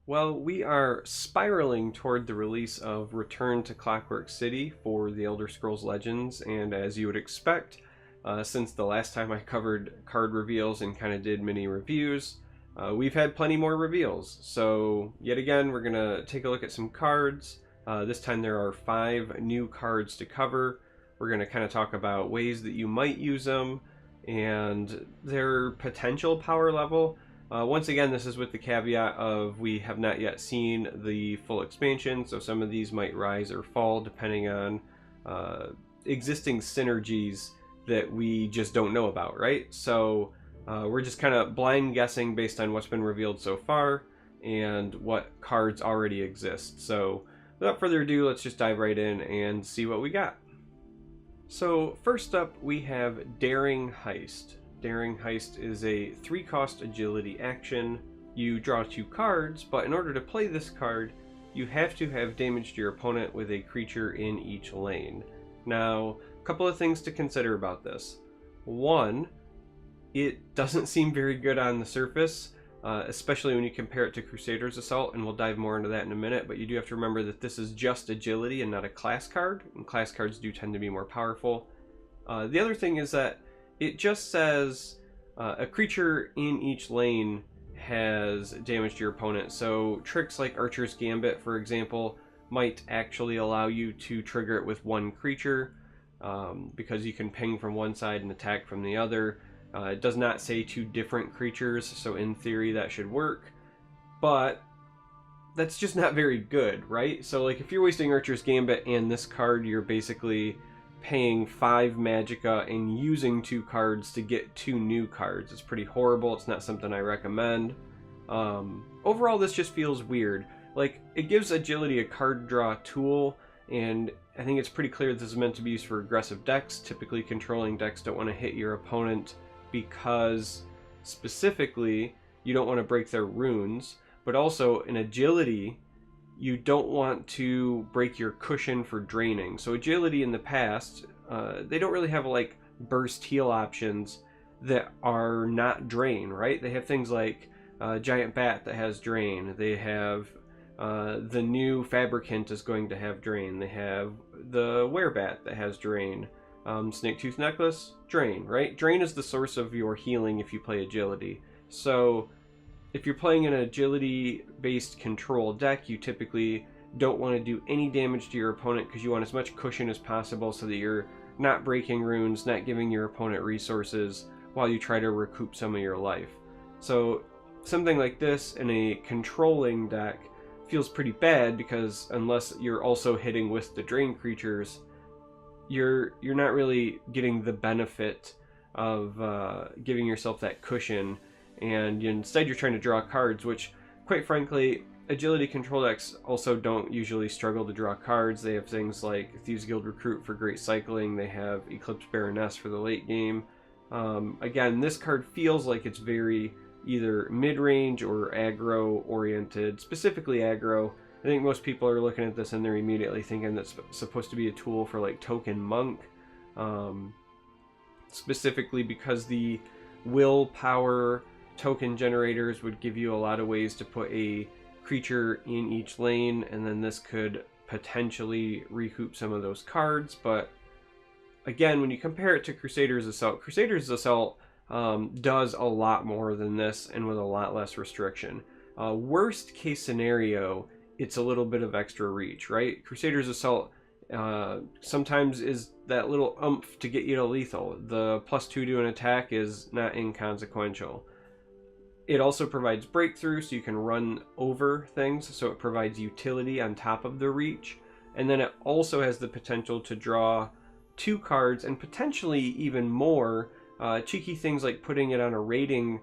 Well, we are spiraling toward the release of Return to Clockwork City for the Elder Scrolls Legends, and as you would expect, since the last time I covered card reveals and kind of did mini reviews, we've had plenty more reveals. So yet again, we're going to take a look at some cards. This time there are 5 new cards to cover. We're going to kind of talk about ways that you might use them and their potential power level. Once again, this is with the caveat of we have not yet seen the full expansion, so some of these might rise or fall depending on existing synergies that we just don't know about, right? So we're just kind of blind guessing based on what's been revealed so far and what cards already exist. So without further ado, let's just dive right in and see what we got. So first up, we have Daring Heist. Daring Heist is a 3-cost agility action. You draw 2 cards, but in order to play this card, you have to have damaged your opponent with a creature in each lane. Now, a couple of things to consider about this. One, it doesn't seem very good on the surface, especially when you compare it to Crusader's Assault, and we'll dive more into that in a minute, but you do have to remember that this is just agility and not a class card, and class cards do tend to be more powerful. The other thing is that it just says a creature in each lane has damaged your opponent. So tricks like Archer's Gambit, for example, might actually allow you to trigger it with 1 creature because you can ping from one side and attack from the other. It does not say 2 different creatures, so in theory that should work, but that's just not very good, right? So like if you're wasting Archer's Gambit and this card, you're basically paying 5 magicka and using 2 cards to get 2 new cards. It's pretty horrible. It's not something I recommend. Overall, this just feels weird. Like, it gives agility a card draw tool, and I think it's pretty clear this is meant to be used for aggressive decks. Typically, controlling decks don't want to hit your opponent because, specifically, you don't want to break their runes, but also in agility, you don't want to break your cushion for draining. So agility in the past, they don't really have like burst heal options that are not drain, right? They have things like Giant Bat that has drain. They have the new Fabricant is going to have drain. They have the Werebat that has drain. Snake-Tooth Necklace, drain, right? Drain is the source of your healing if you play agility. So if you're playing an agility-based control deck, you typically don't want to do any damage to your opponent because you want as much cushion as possible so that you're not breaking runes, not giving your opponent resources while you try to recoup some of your life. So something like this in a controlling deck feels pretty bad because unless you're also hitting with the drain creatures, you're not really getting the benefit of giving yourself that cushion, and instead you're trying to draw cards, which, quite frankly, agility control decks also don't usually struggle to draw cards. They have things like Thieves Guild Recruit for great cycling. They have Eclipse Baroness for the late game. Again, this card feels like it's very either mid-range or aggro-oriented, specifically aggro. I think most people are looking at this and they're immediately thinking that's supposed to be a tool for like Token Monk, specifically because the willpower token generators would give you a lot of ways to put a creature in each lane, and then this could potentially recoup some of those cards. But again, when you compare it to Crusader's Assault does a lot more than this and with a lot less restriction. Worst case scenario, it's a little bit of extra reach, right? Crusader's Assault sometimes is that little oomph to get you to lethal. The +2 to an attack is not inconsequential. It also provides breakthrough, so you can run over things, so it provides utility on top of the reach. And then it also has the potential to draw 2 cards and potentially even more. Cheeky things like putting it on a raiding,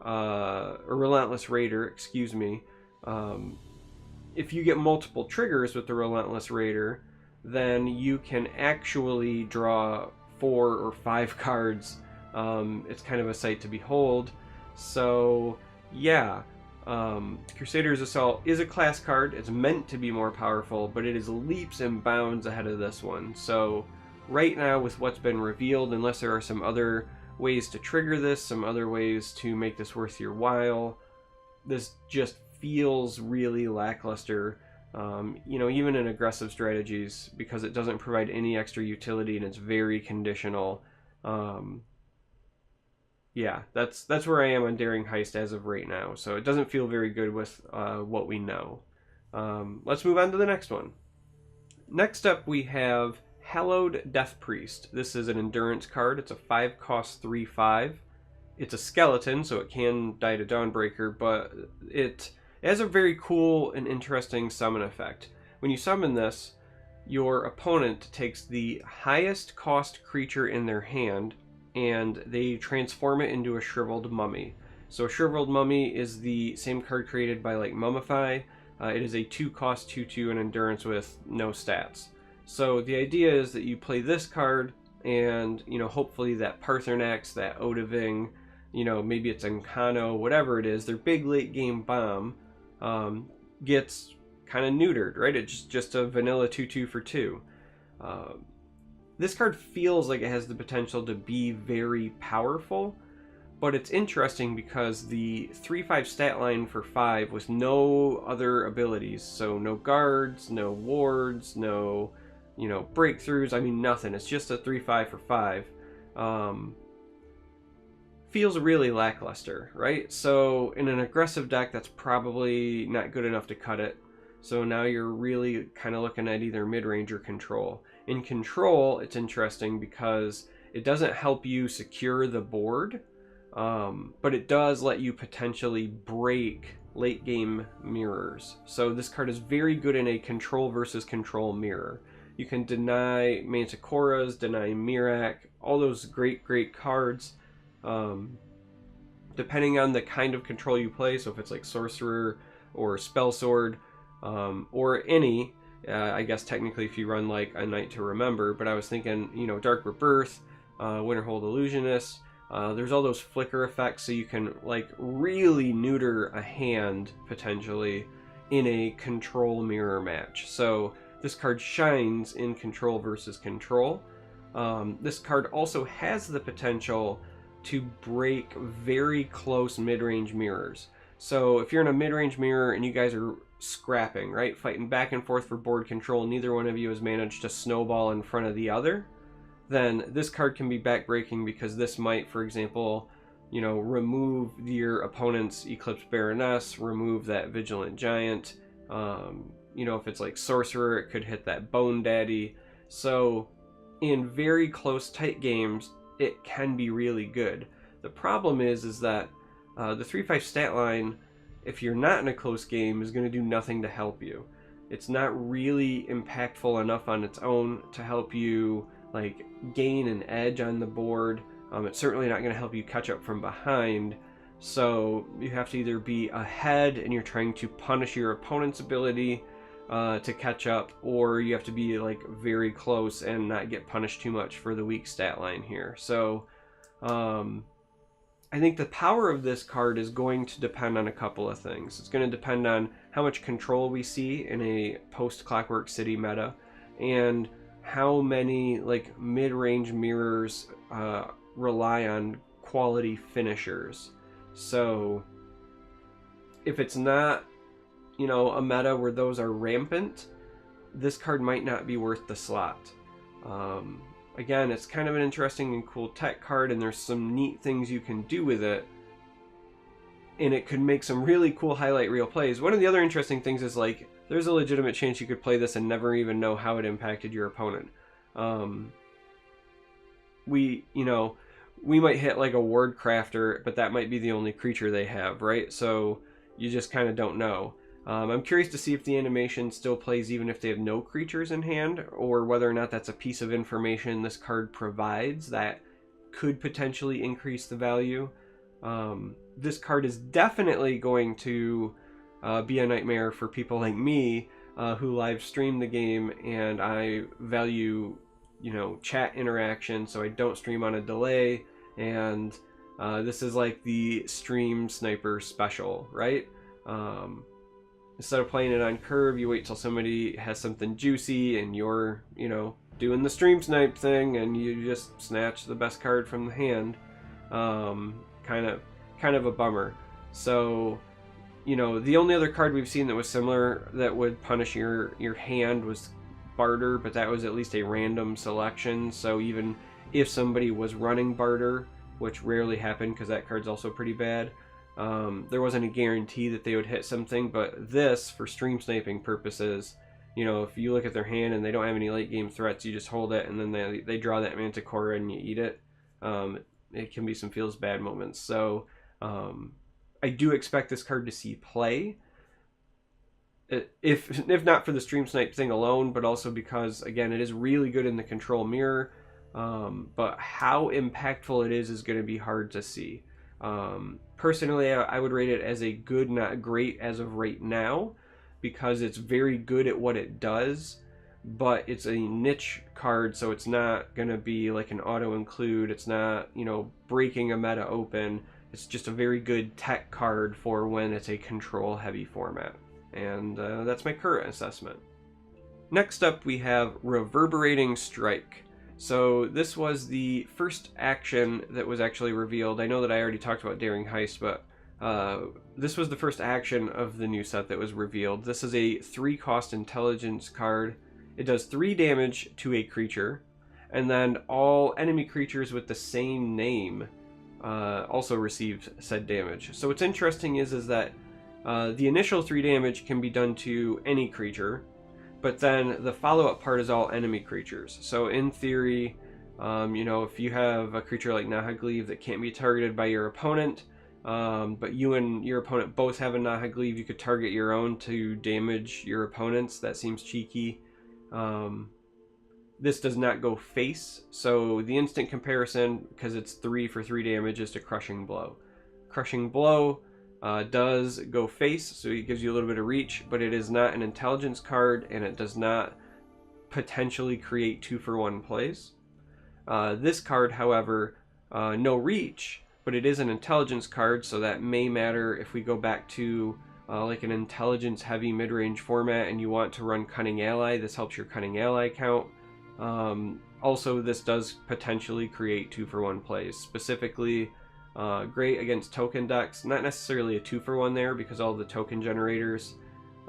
a Relentless Raider, excuse me. If you get multiple triggers with the Relentless Raider, then you can actually draw 4 or 5 cards. It's kind of a sight to behold. So yeah, Crusader's Assault is a class card. It's meant to be more powerful, but it is leaps and bounds ahead of this one. So right now, with what's been revealed, unless there are some other ways to trigger this, some other ways to make this worth your while. This just feels really lackluster, even in aggressive strategies, because it doesn't provide any extra utility and it's very conditional. Yeah, that's where I am on Daring Heist as of right now. So it doesn't feel very good with what we know. Let's move on to the next one. Next up we have Hallowed Deathpriest. This is an endurance card. It's a 5-cost 3/5. It's a skeleton, so it can die to Dawnbreaker, but it has a very cool and interesting summon effect. When you summon this, your opponent takes the highest cost creature in their hand and they transform it into a shriveled mummy. So a shriveled mummy is the same card created by like Mummify. It is a 2-cost 2/2 and endurance with no stats. So the idea is that you play this card and, hopefully that Parthenax, that Odaving, maybe it's Encano, whatever it is, their big late game bomb gets kind of neutered, right? It's just a vanilla 2/2 for 2. This card feels like it has the potential to be very powerful, but it's interesting because the 3/5 stat line for 5 with no other abilities, so no guards, no wards, no breakthroughs, nothing. It's just a 3/5 for 5. Feels really lackluster, right? So in an aggressive deck, that's probably not good enough to cut it. So now you're really kind of looking at either mid-range or control. In control, it's interesting because it doesn't help you secure the board, but it does let you potentially break late game mirrors. So this card is very good in a control versus control mirror. You can deny Manticoras, deny Mirac, all those great cards. Depending on the kind of control you play, so if it's like Sorcerer or Spell Sword, or any, I guess technically if you run like a Night to Remember, but I was thinking, Dark Rebirth, Winterhold Illusionist, there's all those flicker effects, so you can like really neuter a hand potentially in a control mirror match. So this card shines in control versus control. This card also has the potential to break very close mid-range mirrors. So if you're in a mid-range mirror and you guys are scrapping, right, fighting back and forth for board control, neither one of you has managed to snowball in front of the other, then this card can be backbreaking because this might, for example, remove your opponent's Eclipse Baroness, remove that Vigilant Giant. If it's like Sorcerer, it could hit that Bone Daddy. So in very close, tight games, it can be really good. The problem is that the 3/5 stat line, if you're not in a close game, is going to do nothing to help you. It's not really impactful enough on its own to help you like gain an edge on the board. It's certainly not going to help you catch up from behind. So you have to either be ahead and you're trying to punish your opponent's ability to catch up, or you have to be like very close and not get punished too much for the weak stat line here. So I think the power of this card is going to depend on a couple of things. It's going to depend on how much control we see in a post-Clockwork City meta, and how many like mid-range mirrors rely on quality finishers. So if it's not, a meta where those are rampant, this card might not be worth the slot. Again, it's kind of an interesting and cool tech card, and there's some neat things you can do with it, and it could make some really cool highlight reel plays. One of the other interesting things is like there's a legitimate chance you could play this and never even know how it impacted your opponent. We might hit like a Ward Crafter, but that might be the only creature they have, right? So you just kind of don't know. I'm curious to see if the animation still plays even if they have no creatures in hand, or whether or not that's a piece of information this card provides that could potentially increase the value. This card is definitely going to be a nightmare for people like me who live stream the game, and I value chat interaction, so I don't stream on a delay, and this is like the stream sniper special, right? Instead of playing it on curve, you wait till somebody has something juicy and you're, doing the stream snipe thing, and you just snatch the best card from the hand. Kind of a bummer. So, you know, the only other card we've seen that was similar that would punish your hand was Barter, but that was at least a random selection. So even if somebody was running Barter, which rarely happened because that card's also pretty bad, there wasn't a guarantee that they would hit something. But this, for stream sniping purposes, you know, if you look at their hand and they don't have any late game threats, you just hold it and then they draw that Manticore and you eat it. It can be some feels bad moments. So I do expect this card to see play, if not for the stream snipe thing alone, but also because, again, it is really good in the control mirror. But how impactful it is going to be hard to see. Personally, I would rate it as a good, not great as of right now, because it's very good at what it does, but it's a niche card, so it's not going to be like an auto-include. It's not, you know, breaking a meta open. It's just a very good tech card for when it's a control-heavy format. And that's my current assessment. Next up, we have Reverberating Strike. So this was the first action that was actually revealed. I know that I already talked about Daring Heist, but this was the first action of the new set that was revealed. This is a 3-cost intelligence card. It does 3 damage to a creature, and then all enemy creatures with the same name also receive said damage. So what's interesting is that the initial 3 damage can be done to any creature, but then the follow-up part is all enemy creatures. So in theory, you know, if you have a creature like Nahagleave that can't be targeted by your opponent, but you and your opponent both have a Nahagleave, you could target your own to damage your opponents. That seems cheeky. This does not go face, so the instant comparison, because it's 3 for 3 damage, is to Crushing Blow. Crushing Blow does go face, so it gives you a little bit of reach, but it is not an intelligence card, and it does not potentially create 2-for-1 plays. This card, however, no reach, but it is an intelligence card, so that may matter if we go back to like an intelligence heavy mid-range format and you want to run Cunning Ally. This helps your Cunning Ally count. Also, this does potentially create 2-for-1 plays, specifically great against token decks. Not necessarily a 2-for-1 there, because all the token generators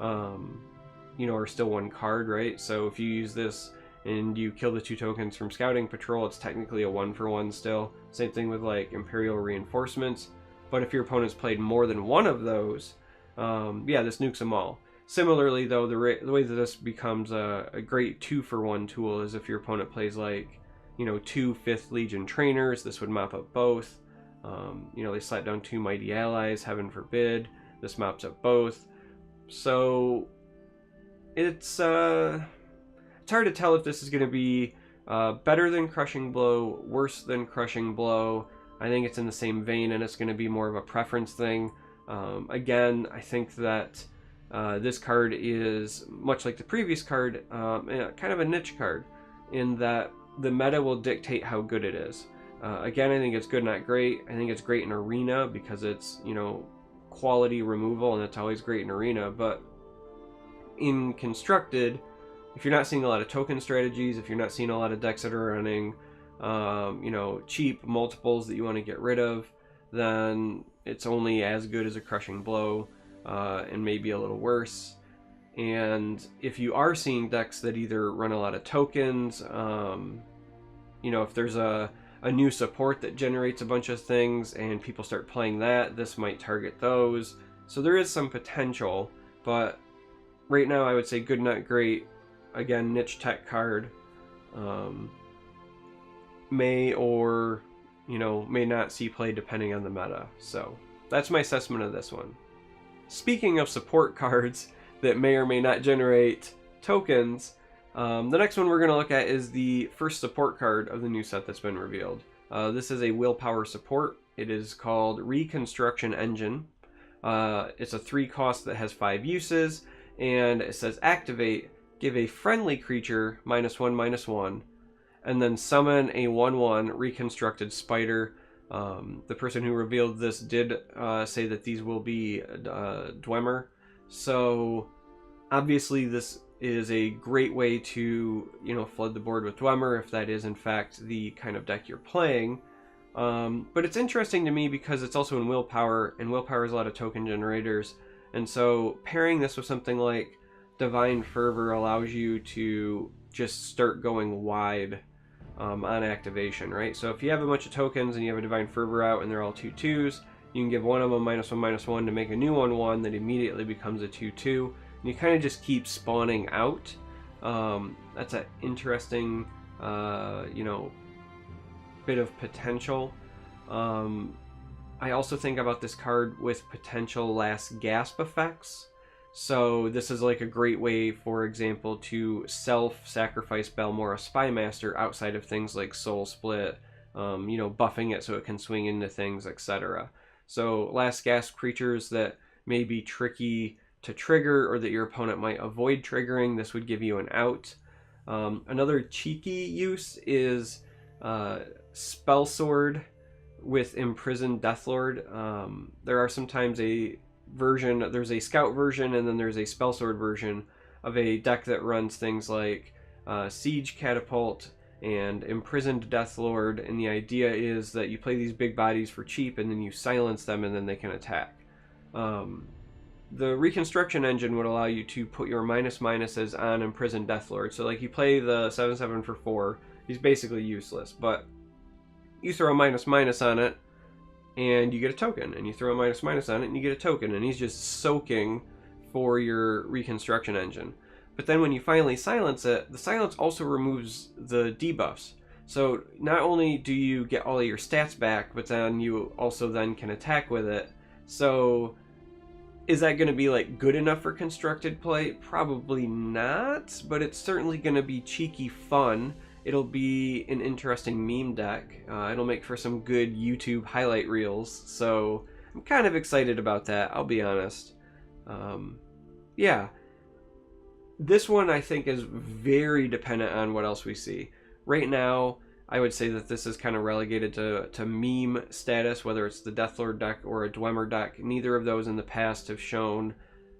you know, are still 1 card, right? So if you use this and you kill the 2 tokens from Scouting Patrol, it's technically a 1-for-1 still. Same thing with like Imperial Reinforcements. But if your opponent's played more than 1 of those, yeah, this nukes them all. Similarly, though, the way that this becomes a great 2-for-1 tool is if your opponent plays like, you know, 2 5th Legion trainers. This would mop up both. You know, they slap down 2 Mighty Allies, heaven forbid. This mops up both. So it's hard to tell if this is going to be better than Crushing Blow, worse than Crushing Blow. I think it's in the same vein, and it's going to be more of a preference thing. Again, I think that this card is, much like the previous card, kind of a niche card, in that the meta will dictate how good it is. Again, I think it's good, not great. I think it's great in Arena because it's, you know, quality removal, and it's always great in Arena. But in Constructed, if you're not seeing a lot of token strategies, if you're not seeing a lot of decks that are running, you know, cheap multiples that you want to get rid of, then it's only as good as a Crushing Blow, and maybe a little worse. And if you are seeing decks that either run a lot of tokens, you know, if there's a new support that generates a bunch of things and people start playing that, this might target those. So there is some potential, but right now I would say good, not great. Again, niche tech card. May or, you know, may not see play depending on the meta. So that's my assessment of this one. Speaking of support cards that may or may not generate tokens, the next one we're going to look at is the first support card of the new set that's been revealed. This is a willpower support. It is called Reconstruction Engine. It's a 3-cost that has 5 uses, and it says activate, give a friendly creature -1/-1, and then summon a 1/1 reconstructed spider. The person who revealed this did say that these will be Dwemer. So obviously this is a great way to, you know, flood the board with Dwemer if that is in fact the kind of deck you're playing. But it's interesting to me because it's also in willpower, and willpower has a lot of token generators. And so pairing this with something like Divine Fervor allows you to just start going wide on activation, right? So if you have a bunch of tokens and you have a Divine Fervor out and they're all 2/2s, you can give one of them -1/-1 to make a new 1/1 that immediately becomes a 2/2. And you kind of just keep spawning out. That's an interesting, bit of potential. I also think about this card with potential last gasp effects. So this is like a great way, for example, to self-sacrifice Balmora Spymaster outside of things like Soul Split, buffing it so it can swing into things, etc. So last gasp creatures that may be tricky to trigger or that your opponent might avoid triggering, this would give you an out. Another cheeky use is Spell Sword with Imprisoned Deathlord. There are sometimes there's a scout version and then there's a Spellsword version of a deck that runs things like Siege Catapult and Imprisoned Deathlord, and the idea is that you play these big bodies for cheap and then you silence them and then they can attack. The Reconstruction Engine would allow you to put your minuses on Imprisoned Deathlord. So like you play the 7/7 for 4, he's basically useless, but you throw a -/ on it and you get a token, and you throw a -/ on it and you get a token, and he's just soaking for your Reconstruction Engine. But then when you finally silence it, the silence also removes the debuffs. So not only do you get all of your stats back, but then you also then can attack with it. So is that going to be like good enough for constructed play? Probably not, but it's certainly going to be cheeky fun. It'll be an interesting meme deck. It'll make for some good YouTube highlight reels. So I'm kind of excited about that, I'll be honest. Yeah. This one I think is very dependent on what else we see. Right now, I would say that this is kind of relegated to meme status, whether it's the Deathlord deck or a Dwemer deck. Neither of those in the past have shown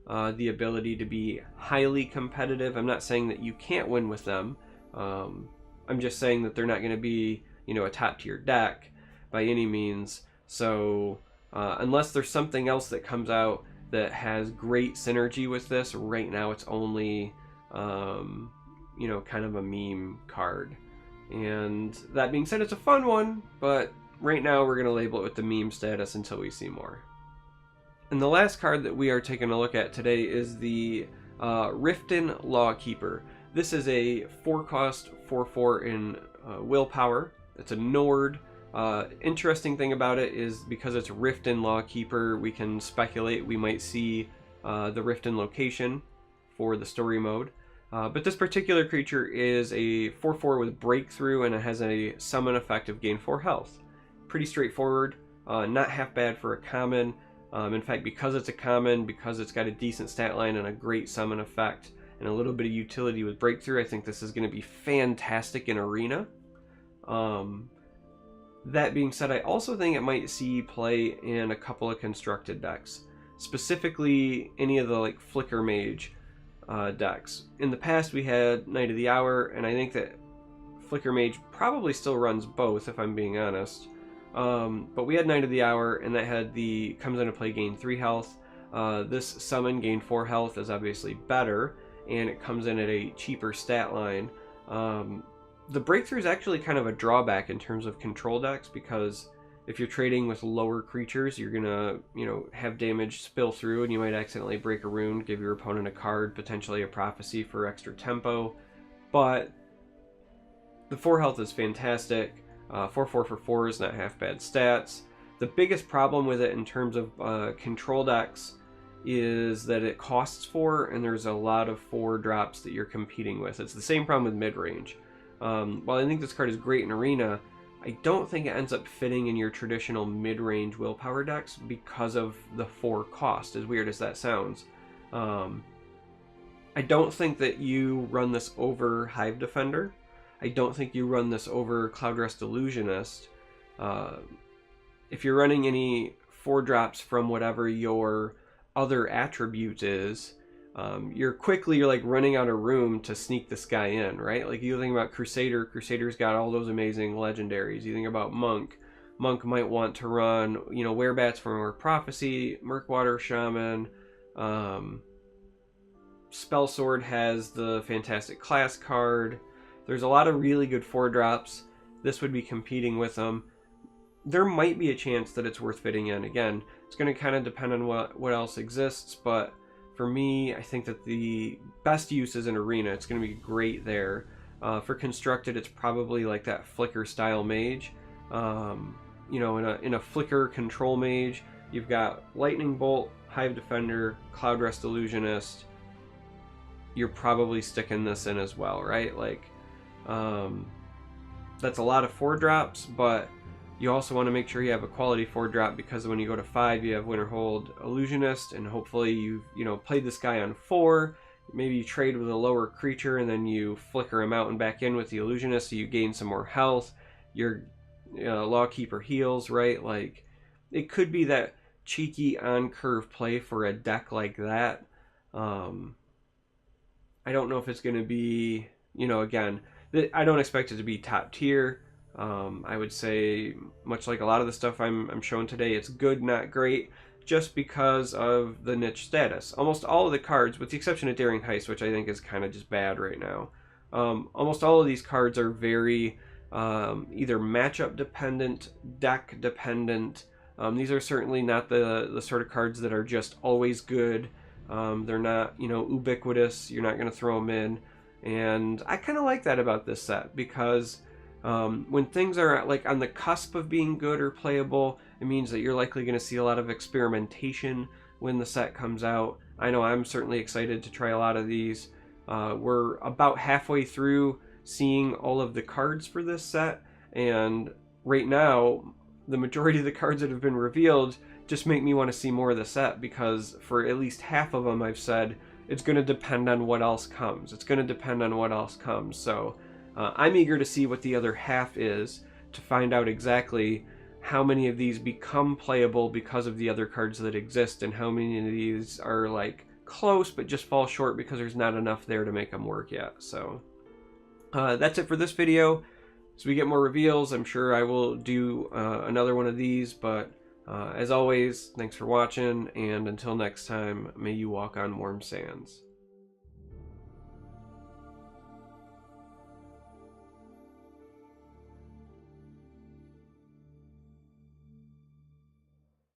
the ability to be highly competitive. I'm not saying that you can't win with them. I'm just saying that they're not going to be, a top tier deck by any means. So unless there's something else that comes out that has great synergy with this, right now it's only, kind of a meme card. And that being said, it's a fun one, but right now we're going to label it with the meme status until we see more. And the last card that we are taking a look at today is the Riften Lawkeeper. This is a 4-cost 4/4 in willpower. It's a Nord. Interesting thing about it is because it's Riften Lawkeeper, we can speculate we might see the Riften location for the story mode. But this particular creature is a 4/4 with Breakthrough, and it has a summon effect of gain 4 health. Pretty straightforward, not half bad for a common. In fact, because it's a common, because it's got a decent stat line and a great summon effect, and a little bit of utility with Breakthrough, I think this is going to be fantastic in Arena. That being said, I also think it might see play in a couple of constructed decks. Specifically, any of the Flicker Mage decks. In the past, we had Knight of the Hour, and I think that Flicker Mage probably still runs both, if I'm being honest. But we had Knight of the Hour, and that had comes into play gain 3 health. This summon gain 4 health is obviously better, and it comes in at a cheaper stat line. The Breakthrough is actually kind of a drawback in terms of control decks, because if you're trading with lower creatures, you're gonna, have damage spill through, and you might accidentally break a rune, give your opponent a card, potentially a prophecy for extra tempo. But the 4 health is fantastic. 4/4 for 4 is not half bad stats. The biggest problem with it in terms of control decks is that it costs 4, and there's a lot of 4 drops that you're competing with. It's the same problem with mid-range. While I think this card is great in Arena, I don't think it ends up fitting in your traditional mid-range willpower decks because of the 4 cost, as weird as that sounds. I don't think that you run this over Hive Defender. I don't think you run this over Cloudrest Illusionist. If you're running any 4 drops from whatever your other attribute is, you're running out of room to sneak this guy in, right? Like you think about Crusader's got all those amazing legendaries. You think about Monk, Monk might want to run, Werebats for more Prophecy, Murkwater Shaman. Spell Sword has the fantastic class card. There's a lot of really good 4-drops. This would be competing with them. There might be a chance that it's worth fitting in. Again, it's going to kind of depend on what else exists, but for me, I think that the best use is in Arena. It's going to be great there. For Constructed, it's probably like that Flicker style mage. In a Flicker control mage, you've got Lightning Bolt, Hive Defender, Cloud Rest Illusionist. You're probably sticking this in as well, right? That's a lot of 4-drops, but you also want to make sure you have a quality 4-drop, because when you go to 5, you have Winterhold Illusionist, and hopefully you've played this guy on 4. Maybe you trade with a lower creature, and then you flicker him out and back in with the Illusionist, so you gain some more health. Your Lawkeeper heals, right? It could be that cheeky on-curve play for a deck like that. I don't know if it's going to be, again, I don't expect it to be top tier. I would say, much like a lot of the stuff I'm showing today, it's good, not great, just because of the niche status. Almost all of the cards, with the exception of Daring Heist, which I think is kind of just bad right now, almost all of these cards are very either matchup dependent, deck dependent. These are certainly not the sort of cards that are just always good. They're not, ubiquitous. You're not going to throw them in. And I kind of like that about this set, because when things are on the cusp of being good or playable, it means that you're likely going to see a lot of experimentation when the set comes out. I know I'm certainly excited to try a lot of these. We're about halfway through seeing all of the cards for this set, and right now, the majority of the cards that have been revealed just make me want to see more of the set, because for at least half of them I've said it's going to depend on what else comes. So I'm eager to see what the other half is, to find out exactly how many of these become playable because of the other cards that exist, and how many of these are close but just fall short because there's not enough there to make them work yet. So that's it for this video. As we get more reveals, I'm sure I will do another one of these, but as always, thanks for watching, and until next time, may you walk on warm sands.